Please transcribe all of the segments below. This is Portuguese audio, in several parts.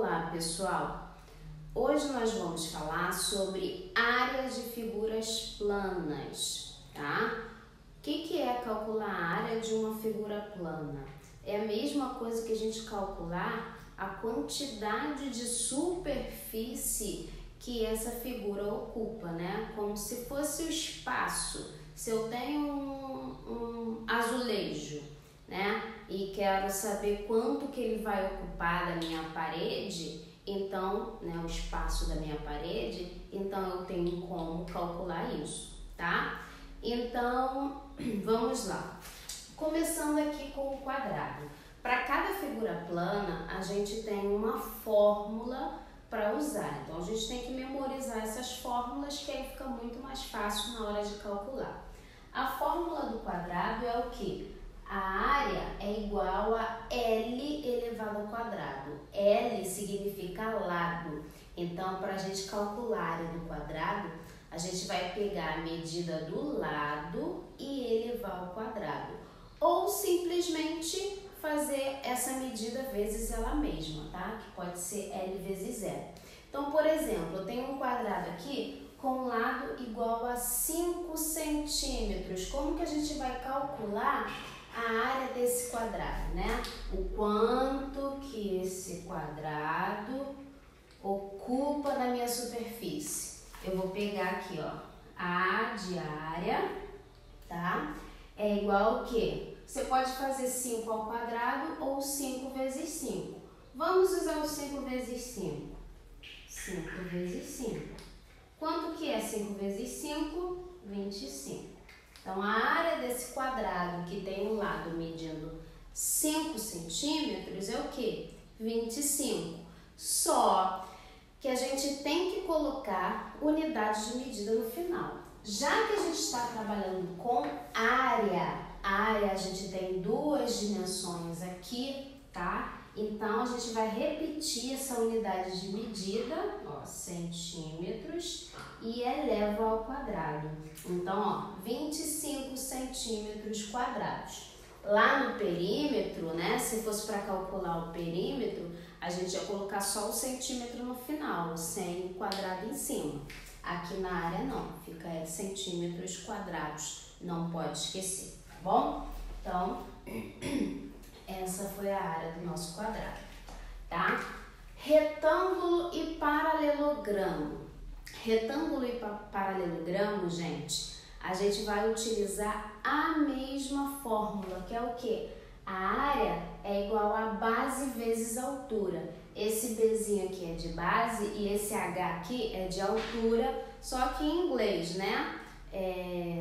Olá, pessoal! Hoje nós vamos falar sobre áreas de figuras planas, tá? O que é calcular a área de uma figura plana? É a mesma coisa que a gente calcular a quantidade de superfície que essa figura ocupa, né? Como se fosse o espaço. Se eu tenho um azulejo, né? E quero saber quanto que ele vai ocupar da minha parede, então, né, o espaço da minha parede, então eu tenho como calcular isso, tá? Então, vamos lá. Começando aqui com o quadrado. Para cada figura plana, a gente tem uma fórmula para usar. Então, a gente tem que memorizar essas fórmulas, que aí fica muito mais fácil na hora de calcular. A fórmula do quadrado é o quê? A área é igual a L elevado ao quadrado. L significa lado. Então, para a gente calcular a área do quadrado, a gente vai pegar a medida do lado e elevar ao quadrado. Ou simplesmente fazer essa medida vezes ela mesma, tá? Que pode ser L vezes 0. Então, por exemplo, eu tenho um quadrado aqui com lado igual a 5 centímetros. Como que a gente vai calcular a área desse quadrado, né? O quanto que esse quadrado ocupa da minha superfície. Eu vou pegar aqui, ó, A de área, tá? É igual ao quê? Você pode fazer 5 ao quadrado ou 5 vezes 5. Vamos usar o 5 vezes 5. 5 vezes 5. Quanto que é 5 vezes 5? 25. Então, a área desse quadrado que tem um lado medindo 5 centímetros é o quê? 25. Só que a gente tem que colocar unidades de medida no final. Já que a gente está trabalhando com área, a gente tem duas dimensões aqui, tá? Então, a gente vai repetir essa unidade de medida, ó, centímetros, e eleva ao quadrado. Então, ó, 25 centímetros quadrados. Lá no perímetro, né, se fosse para calcular o perímetro, a gente ia colocar só o centímetro no final, sem o quadrado em cima. Aqui na área não, fica centímetros quadrados, não pode esquecer, tá bom? Então, essa foi a área do nosso quadrado, tá? Retângulo e paralelogramo. Retângulo e paralelogramo, gente, a gente vai utilizar a mesma fórmula, que é o quê? A área é igual a base vezes altura. Esse Bzinho aqui é de base e esse H aqui é de altura, só que em inglês, né?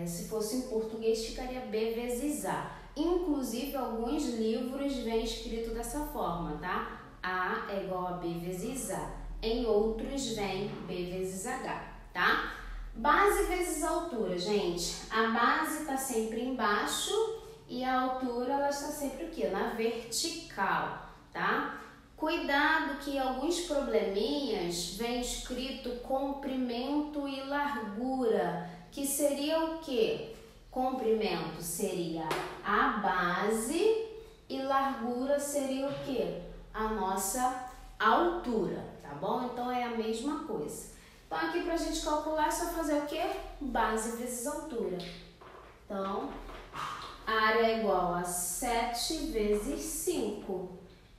Se fosse em português, ficaria B vezes A. Inclusive, alguns livros vêm escrito dessa forma, tá? A é igual a B vezes A. Em outros, vem B vezes H, tá? Base vezes altura, gente. A base está sempre embaixo e a altura, ela está sempre o quê? Na vertical, tá? Cuidado que alguns probleminhas vem escrito comprimento e largura, que seria o quê? Comprimento seria a base e largura seria o quê? A nossa altura, tá bom? Então, é a mesma coisa. Então, aqui pra gente calcular é só fazer o quê? Base vezes altura. Então, a área é igual a 7 vezes 5,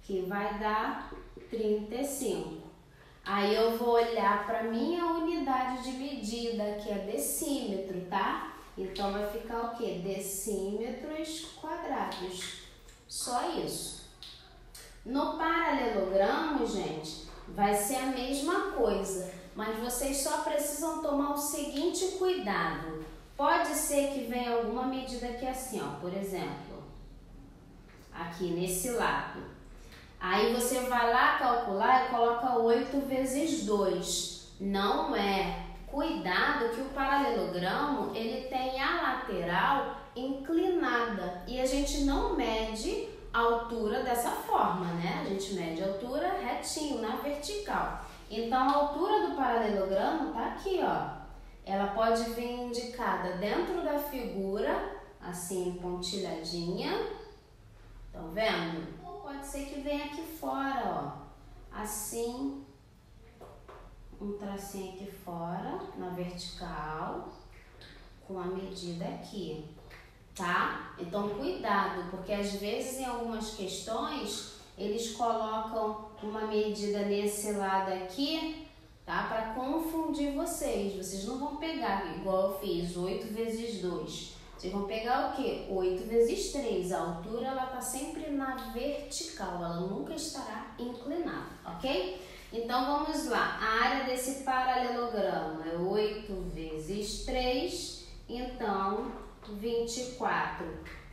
que vai dar 35. Aí, eu vou olhar para minha unidade de medida, que é decímetro, tá? Então, vai ficar o quê? Decímetros quadrados. Só isso. No paralelogramo, gente, vai ser a mesma coisa, mas vocês só precisam tomar o seguinte cuidado. Pode ser que venha alguma medida aqui assim, ó, por exemplo, aqui nesse lado. Aí você vai lá calcular e coloca 8 vezes 2. Não é. Cuidado que o paralelogramo, ele tem a lateral inclinada e a gente não mede a altura dessa forma, né? A gente mede a altura retinho, na vertical. Então, a altura do paralelogramo tá aqui, ó. Ela pode vir indicada dentro da figura, assim, pontilhadinha. Estão vendo? Ou pode ser que venha aqui fora, ó. assim, um tracinho aqui fora, na vertical, com a medida aqui, tá? Então, cuidado, porque às vezes em algumas questões, eles colocam uma medida nesse lado aqui, tá? Para confundir vocês. Vocês não vão pegar, igual eu fiz, 8 vezes 2. Vocês vão pegar o quê? 8 vezes 3. A altura, ela tá sempre na vertical, ela nunca estará inclinada, ok? Então, vamos lá. A área desse paralelogramo é 8 vezes 3, então, 24.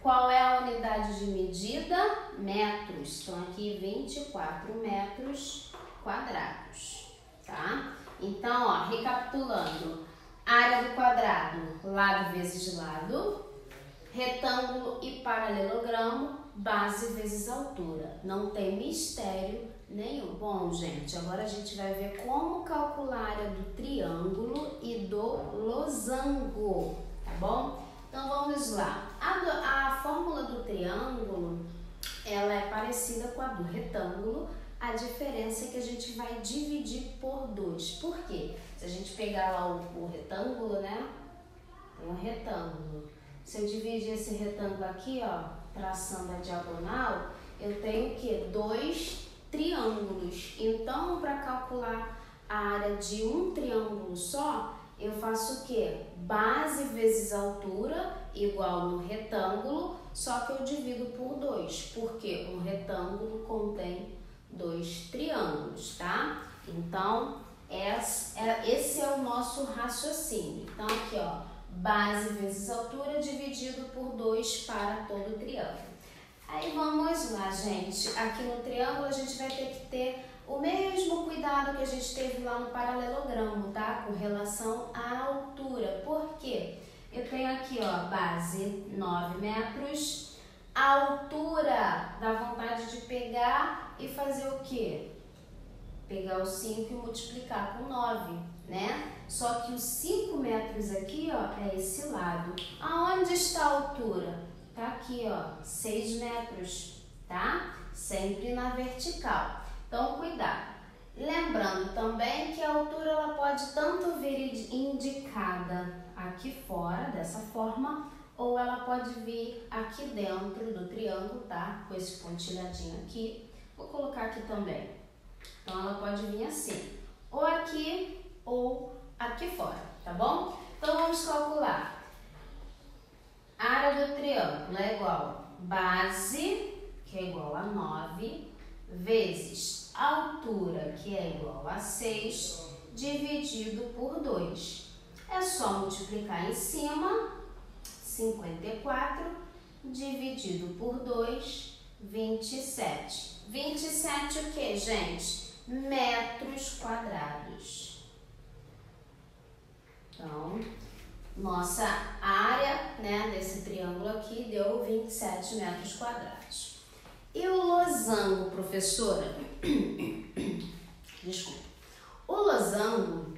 Qual é a unidade de medida? Metros. Então, aqui 24 metros quadrados, tá? Então, ó, recapitulando. Área do quadrado, lado vezes lado. Retângulo e paralelogramo, base vezes altura. Não tem mistério nenhum. Bom, gente, agora a gente vai ver como calcular a área do triângulo e do losango, tá bom? Então, vamos lá. A fórmula do triângulo, ela é parecida com a do retângulo. A diferença é que a gente vai dividir por 2. Por quê? Se a gente pegar lá o retângulo, né? Tem um retângulo. Se eu dividir esse retângulo aqui, ó, traçando a diagonal, eu tenho o quê? 2 triângulos. Então, para calcular a área de um triângulo só, eu faço o quê? Base vezes altura, igual no retângulo, só que eu divido por 2, porque um retângulo contém 2 triângulos, tá? Então, esse é o nosso raciocínio. Então, aqui, ó, base vezes altura dividido por 2 para todo o triângulo. Aí, vamos lá, gente. Aqui no triângulo, a gente vai ter que ter o mesmo cuidado que a gente teve lá no paralelogramo, tá? Com relação à altura. Por quê? Eu tenho aqui, ó, base 9 metros. A altura, dá vontade de pegar e fazer o quê? Pegar o 5 e multiplicar com 9, né? Só que os 5 metros aqui, ó, é esse lado. Aonde está a altura? Tá aqui, ó, 6 metros, tá? Sempre na vertical. Então, cuidado. Lembrando também que a altura, ela pode tanto vir indicada aqui fora, dessa forma, ou ela pode vir aqui dentro do triângulo, tá? Com esse pontilhadinho aqui. Vou colocar aqui também. Então, ela pode vir assim, ou aqui ou aqui fora, tá bom? Então, vamos calcular. A área do triângulo é igual base, que é igual a 9, vezes altura, que é igual a 6, dividido por 2. É só multiplicar em cima, 54, dividido por 2, 27. 27 o que, gente? Metros quadrados. Então, nossa área, né, desse triângulo aqui deu 27 metros quadrados. E o losango, professora? Desculpa. O losango,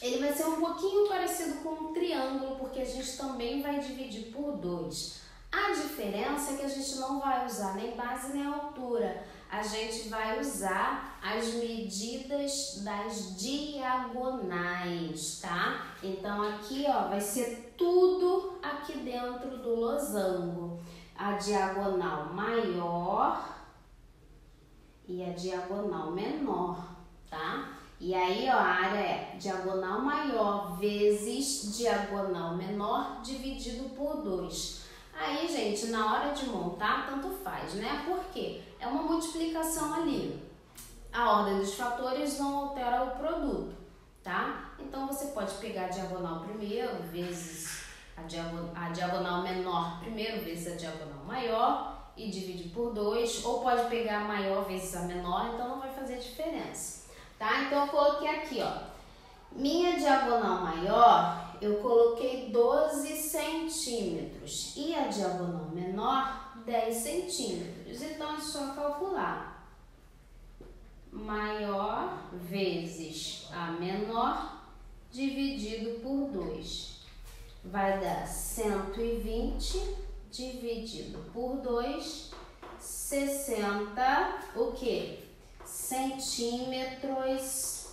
ele vai ser um pouquinho parecido com um triângulo, porque a gente também vai dividir por 2. A diferença é que a gente não vai usar nem base nem altura. A gente vai usar as medidas das diagonais, tá? Então, aqui, ó, vai ser tudo aqui dentro do losango. A diagonal maior e a diagonal menor, tá? E aí, ó, a área é diagonal maior vezes diagonal menor dividido por 2. Aí, gente, na hora de montar, tanto faz, né? Por quê? É uma multiplicação ali. A ordem dos fatores não altera o produto, tá? Então, você pode pegar a diagonal primeiro, vezes a diagonal menor primeiro, vezes a diagonal maior e dividir por 2. Ou pode pegar a maior vezes a menor, então não vai fazer diferença, tá? Então, eu coloquei aqui, ó. Minha diagonal maior, eu coloquei 12 centímetros e a diagonal menor, 10 centímetros. Então, é só calcular. Maior vezes a menor dividido por 2. Vai dar 120 dividido por 2, 60, o quê? centímetros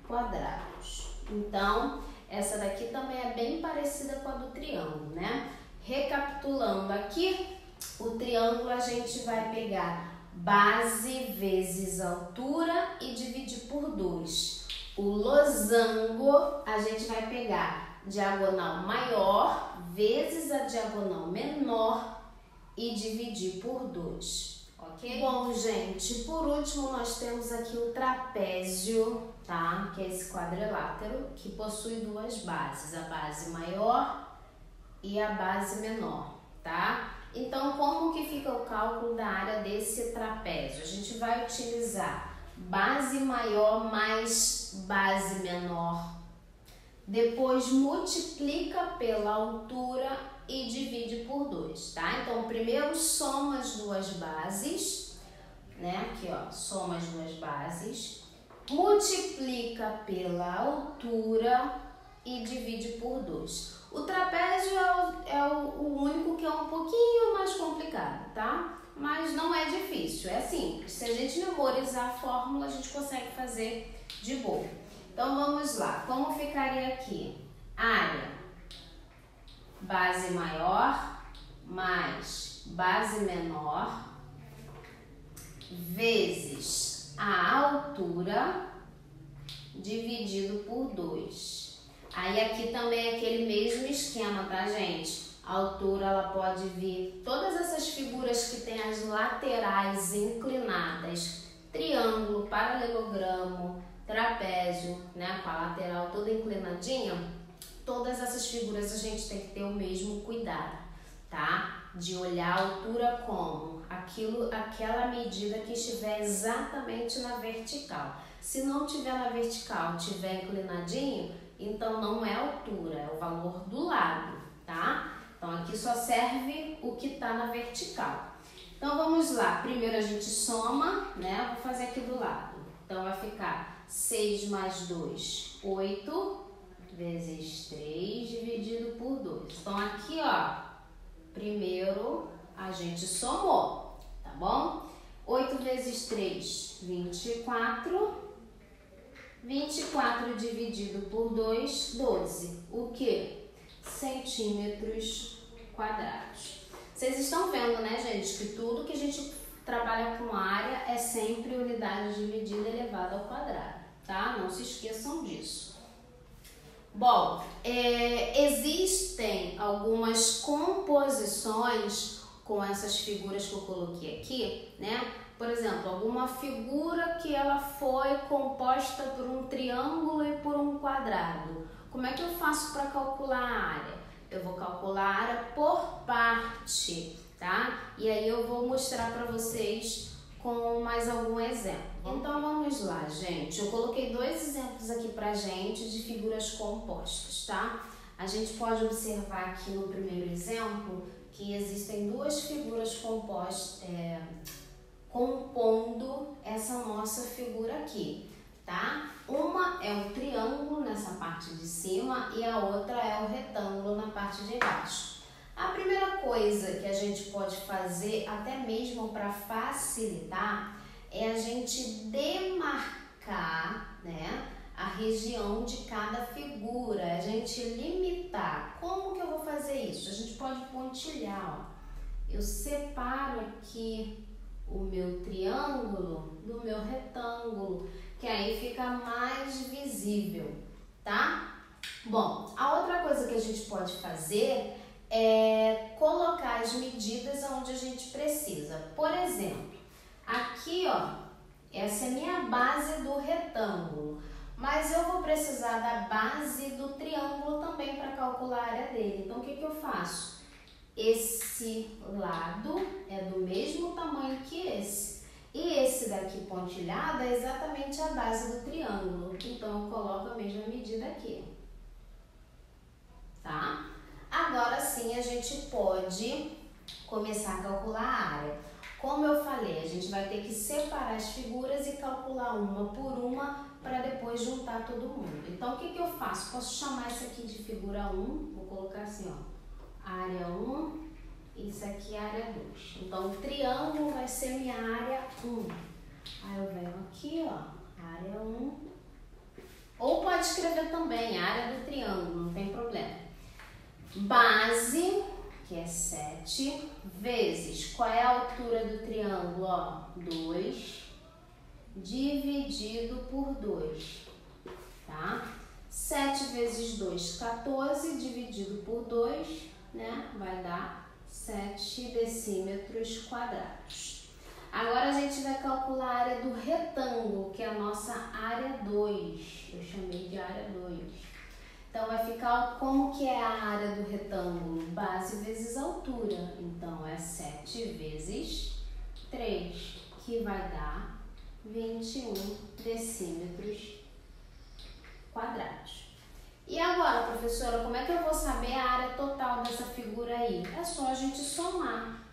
quadrados. Então, essa daqui também é bem parecida com a do triângulo, né? Recapitulando aqui, o triângulo a gente vai pegar base vezes altura e dividir por 2. O losango a gente vai pegar diagonal maior vezes a diagonal menor e dividir por 2, ok? Bom, gente, por último nós temos aqui o trapézio, tá? Que é esse quadrilátero que possui 2 bases, a base maior e a base menor, tá? Então, como que fica o cálculo da área desse trapézio? A gente vai utilizar base maior mais base menor. Depois multiplica pela altura e divide por 2, tá? Então, primeiro soma as 2 bases, né? Aqui, ó, soma as 2 bases. Multiplica pela altura e divide por 2. O trapézio é o único que é um pouquinho mais complicado, tá? Mas não é difícil, é simples. Se a gente memorizar a fórmula, a gente consegue fazer de boa. Então, vamos lá. Como ficaria aqui? Área, base maior mais base menor, vezes a altura, dividido por 2. Aí aqui também é aquele mesmo esquema, tá, gente? A altura, ela pode vir, todas essas figuras que tem as laterais inclinadas, triângulo, paralelogramo, trapézio, né, com a lateral toda inclinadinha, todas essas figuras a gente tem que ter o mesmo cuidado, tá? De olhar a altura como aquela medida que estiver exatamente na vertical. Se não tiver na vertical, tiver inclinadinho, então não é altura, é o valor do lado, tá? Então aqui só serve o que tá na vertical. Então vamos lá, primeiro a gente soma, né? Vou fazer aqui do lado. Então vai ficar 6 mais 2, 8, vezes 3, dividido por 2. Então aqui, ó, primeiro a gente somou, tá bom? 8 vezes 3, 24. 24 dividido por 2, 12. O que? Centímetros quadrados. Vocês estão vendo, né, gente, que tudo que a gente trabalha com área é sempre unidade de medida elevada ao quadrado, tá? Não se esqueçam disso. Bom, existem algumas composições com essas figuras que eu coloquei aqui, né? Por exemplo, alguma figura que ela foi composta por um triângulo e por um quadrado. Como é que eu faço para calcular a área? Eu vou calcular a área por parte, tá? E aí eu vou mostrar para vocês com mais algum exemplo. Então vamos lá, gente. Eu coloquei 2 exemplos aqui pra gente de figuras compostas, tá? A gente pode observar aqui no primeiro exemplo que existem 2 figuras compostas, compondo essa nossa figura aqui, tá? Uma é um triângulo nessa parte de cima e a outra é um retângulo na parte de baixo. A primeira coisa que a gente pode fazer, até mesmo para facilitar, é a gente demarcar, né, a região de cada figura, a gente limitar. Como que eu vou fazer isso? A gente pode pontilhar, ó. Eu separo aqui o meu triângulo do meu retângulo, que aí fica mais visível, tá? Bom, a outra coisa que a gente pode fazer é colocar as medidas onde a gente precisa. Por exemplo, aqui, ó, essa é a minha base do retângulo, mas eu vou precisar da base do triângulo também para calcular a área dele. Então, o que eu faço? Esse lado é do mesmo tamanho que esse. E esse daqui pontilhado é exatamente a base do triângulo. Então, eu coloco a mesma medida aqui. Tá? Agora sim, a gente pode começar a calcular a área. Como eu falei, a gente vai ter que separar as figuras e calcular uma por uma para depois juntar todo mundo. Então, o que eu faço? Posso chamar isso aqui de figura 1. Vou colocar assim, ó. Área 1, isso aqui é área 2. Então, o triângulo vai ser minha área 1. Aí eu venho aqui, ó, área 1. Ou pode escrever também, área do triângulo, não tem problema. Base, que é 7, vezes, qual é a altura do triângulo? Ó, 2, dividido por 2, tá? 7 vezes 2, 14, dividido por 2, né? Vai dar 7 decímetros quadrados. Agora a gente vai calcular a área do retângulo, que é a nossa área 2. Eu chamei de área 2. Então, vai ficar como que é a área do retângulo? Base vezes altura. Então, é 7 vezes 3, que vai dar 21 decímetros quadrados. E agora, professora, como é que eu vou saber a área total dessa figura aí? É só a gente somar.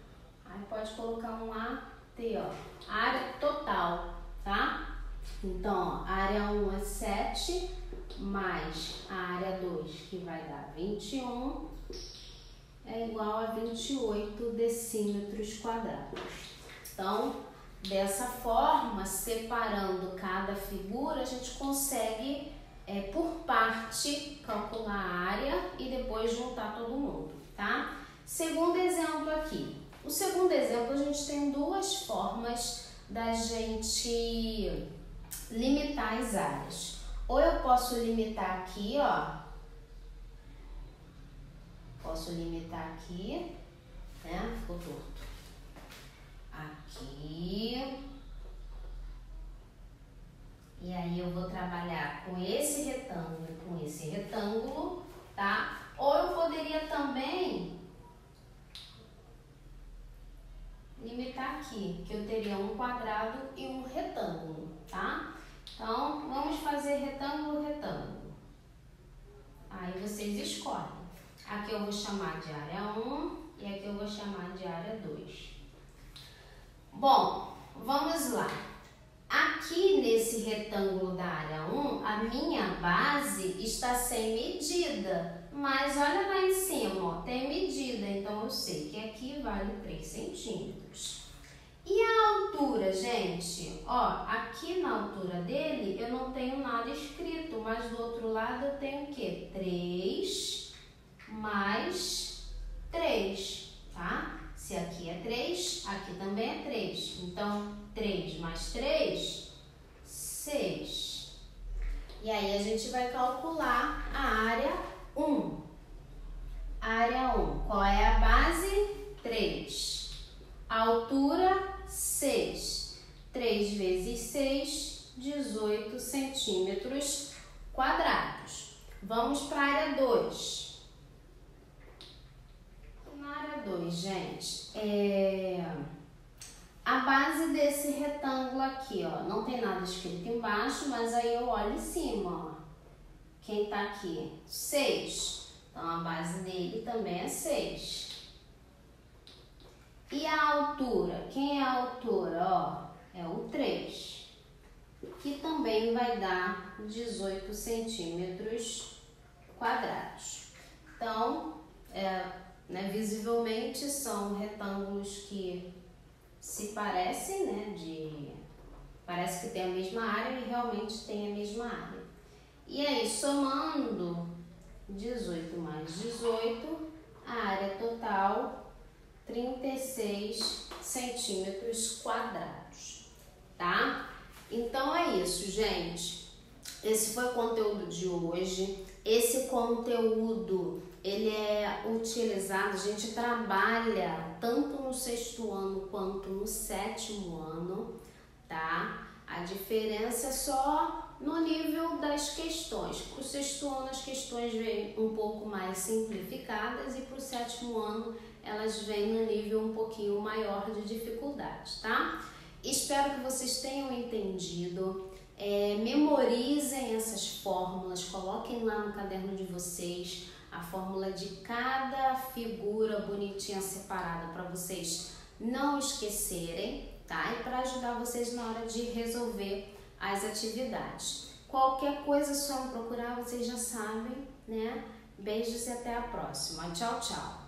Aí pode colocar um AT, ó. Área total, tá? Então, ó, a área 1 é 7, mais a área 2, que vai dar 21, é igual a 28 decímetros quadrados. Então, dessa forma, separando cada figura, a gente consegue, por parte, calcular a área e depois juntar todo mundo, tá? Segundo exemplo aqui. O segundo exemplo, a gente tem duas formas da gente limitar as áreas. Ou eu posso limitar aqui, ó. Posso limitar aqui, né? Ficou torto. Aqui. E aí eu vou trabalhar com esse retângulo e com esse retângulo, tá? Ou eu poderia também limitar aqui, que eu teria um quadrado e um retângulo, tá? Então, vamos fazer retângulo, retângulo. Aí vocês escolhem. Aqui eu vou chamar de área 1 e aqui eu vou chamar de área 2. Bom, vamos lá. Aqui nesse retângulo da área 1, a minha base está sem medida. Mas olha lá em cima, ó, tem medida. Então, eu sei que aqui vale 3 centímetros. E a altura, gente? Ó, aqui na altura dele, eu não tenho nada escrito. Mas do outro lado, eu tenho o quê? 3 mais 3, tá? Se aqui é 3, aqui também é 3. Então, 3 mais 3, 6. E aí, a gente vai calcular a área 1. Área 1. Qual é a base? 3. A altura, 6. 3 vezes 6, 18 centímetros quadrados. Vamos para a área 2. Na área 2, gente, a base desse retângulo aqui, ó, não tem nada escrito embaixo, mas aí eu olho em cima, ó. Quem tá aqui? 6. Então, a base dele também é 6. E a altura? Quem é a altura? Ó, é o 3. Que também vai dar 18 centímetros quadrados. Então, visivelmente são retângulos que se parecem, né? Parece que tem a mesma área e realmente tem a mesma área. E aí, somando 18 mais 18, a área total, 36 centímetros quadrados, tá? Então, é isso, gente. Esse foi o conteúdo de hoje. Esse conteúdo, ele é utilizado, a gente trabalha tanto no 6º ano quanto no 7º ano, tá? A diferença é só no nível das questões. Para o 6º ano as questões vêm um pouco mais simplificadas e para o 7º ano elas vêm no nível um pouquinho maior de dificuldade, tá? Espero que vocês tenham entendido. Memorizem essas fórmulas, coloquem lá no caderno de vocês a fórmula de cada figura bonitinha separada para vocês não esquecerem, tá? E para ajudar vocês na hora de resolver as atividades. Qualquer coisa é só me procurar, vocês já sabem, né? Beijos e até a próxima. Tchau, tchau!